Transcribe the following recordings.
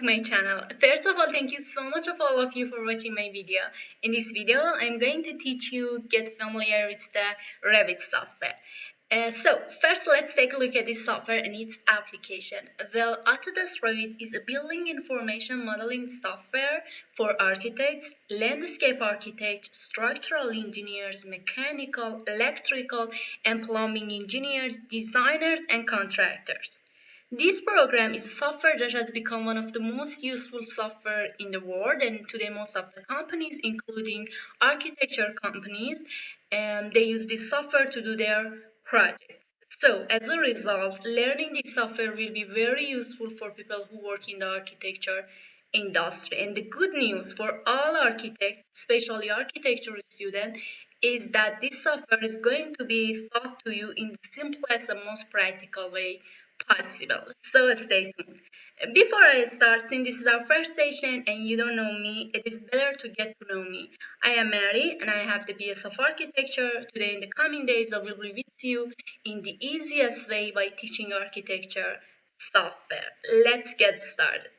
to my channel. First of all, thank you so much of all of you for watching my video. In this video, I'm going to teach you get familiar with the Revit software. So first, let's take a look at this software and its application. Well, Autodesk Revit is a building information modeling software for architects, landscape architects, structural engineers, mechanical, electrical, and plumbing engineers, designers, and contractors. This program is software that has become one of the most useful software in the world, and today most of the companies, including architecture companies, they use this software to do their projects. So as a result, learning this software will be very useful for people who work in the architecture industry. And the good news for all architects, especially architecture students, is that this software is going to be taught to you in the simplest and most practical way possible. So stay tuned. Before I start, since this is our first session and you don't know me, it is better to get to know me. I am Mary and I have the BS of Architecture. Today in the coming days I will be with you in the easiest way by teaching architecture software. Let's get started.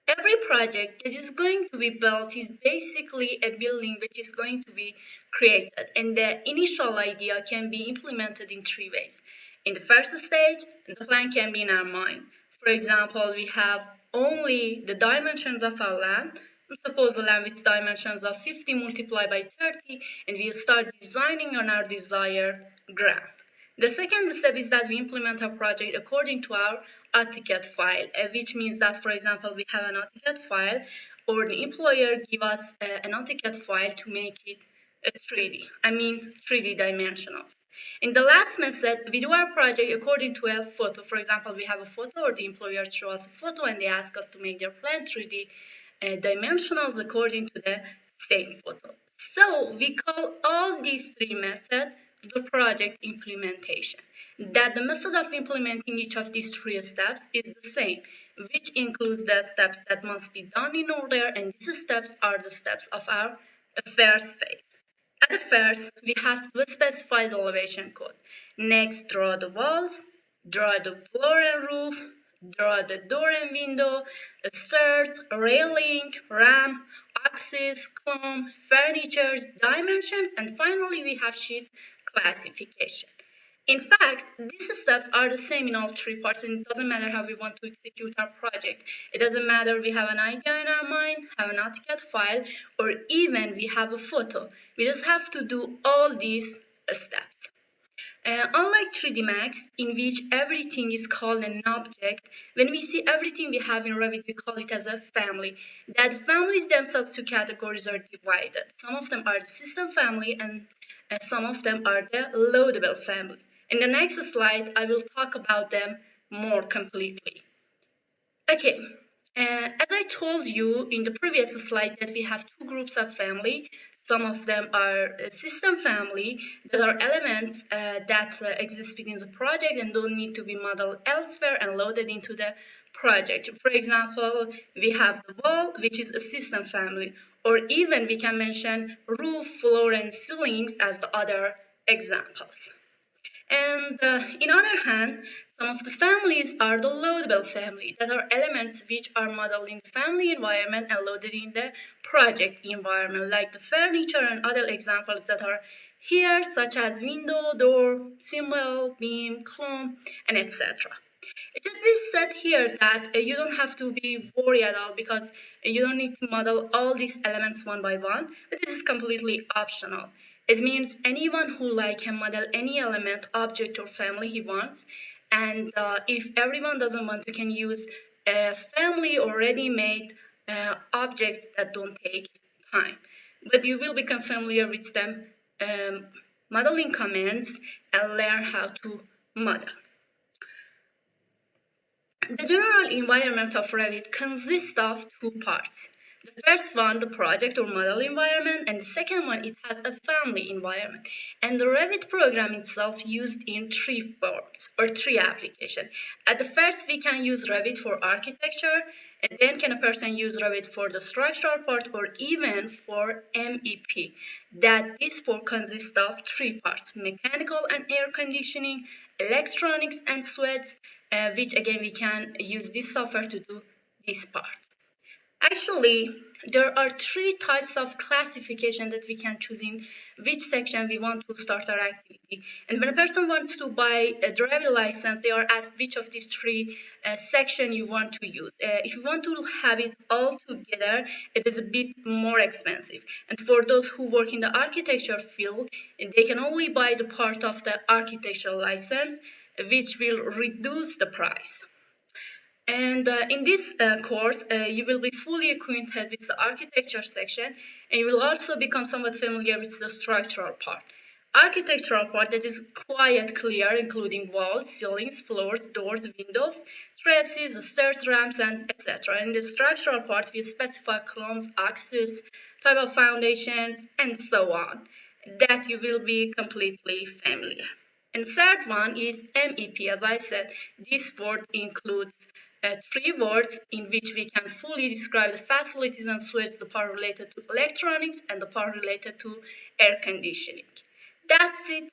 Every project that is going to be built is basically a building which is going to be created, and the initial idea can be implemented in three ways. In the first stage, the plan can be in our mind. For example, we have only the dimensions of our land. Suppose a land with dimensions of 50 multiplied by 30, and we start designing on our desired ground. The second step is that we implement our project according to our AutoCAD file, which means that, for example, we have an AutoCAD file, or the employer give us an AutoCAD file to make it 3D dimensional. In the last method, we do our project according to a photo. For example, we have a photo, or the employer shows us a photo, and they ask us to make their plan 3D dimensionals according to the same photo. So we call all these three methods the project implementation. That the method of implementing each of these three steps is the same, which includes the steps that must be done in order, and these steps are the steps of our first phase. At the first, we have to specify the elevation code. Next, draw the walls, draw the floor and roof, draw the door and window, stairs, railing, ramp, axis, column, furniture, dimensions, and finally we have sheet classification. In fact, these steps are the same in all three parts, and it doesn't matter how we want to execute our project. It doesn't matter we have an idea in our mind, have an AutoCAD file, or even we have a photo. We just have to do all these steps. Unlike 3D Max, in which everything is called an object, when we see everything we have in Revit, we call it as a family. That families themselves, two categories are divided. Some of them are the system family, and some of them are the loadable family. In the next slide, I will talk about them more completely. Okay, as I told you in the previous slide that we have two groups of family. Some of them are system family, that are elements that exist within the project and don't need to be modeled elsewhere and loaded into the project. For example, we have the wall, which is a system family, or even we can mention roof, floor, and ceilings as the other examples. And in other hand, some of the families are the loadable family, that are elements which are modeled in the family environment and loaded in the project environment, like the furniture and other examples that are here, such as window, door, symbol, beam, column, and etc. It should be said here that you don't have to be worried at all, because you don't need to model all these elements one by one, but this is completely optional. It means anyone who can model any element, object, or family he wants, and if everyone doesn't want to, can use a family already made objects that don't take time. But you will become familiar with them modeling commands and learn how to model. The general environment of Revit consists of two parts. The first one, the project or model environment, and the second one, it has a family environment. And the Revit program itself used in three parts or three applications. At the first, we can use Revit for architecture, and then can a person use Revit for the structural part or even for MEP. That this part consists of three parts: mechanical and air conditioning, electronics and sweats, which again we can use this software to do this part. Actually, there are three types of classification that we can choose in which section we want to start our activity. And when a person wants to buy a driving license, they are asked which of these three sections you want to use. If you want to have it all together, it is a bit more expensive. And for those who work in the architecture field, they can only buy the part of the architectural license, which will reduce the price. And in this course, you will be fully acquainted with the architecture section, and you will also become somewhat familiar with the structural part. Architectural part, that is quite clear, including walls, ceilings, floors, doors, windows, trusses, stairs, ramps, and etc. In the structural part, we specify columns, axes, type of foundations, and so on, that you will be completely familiar. And third one is MEP. As I said, this word includes three words in which we can fully describe the facilities and suites, the part related to electronics and the part related to air conditioning. That's it.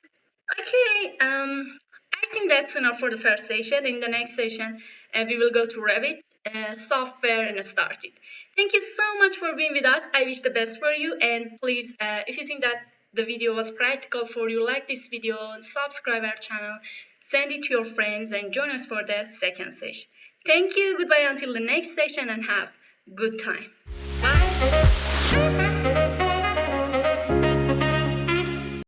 Okay, I think that's enough for the first session. In the next session, we will go to Revit, software, and start it. Thank you so much for being with us. I wish the best for you. And please, if you think that the video was practical for you, like this video, subscribe our channel, send it to your friends, and join us for the second session. Thank you. Goodbye until the next session, and have good time. Bye.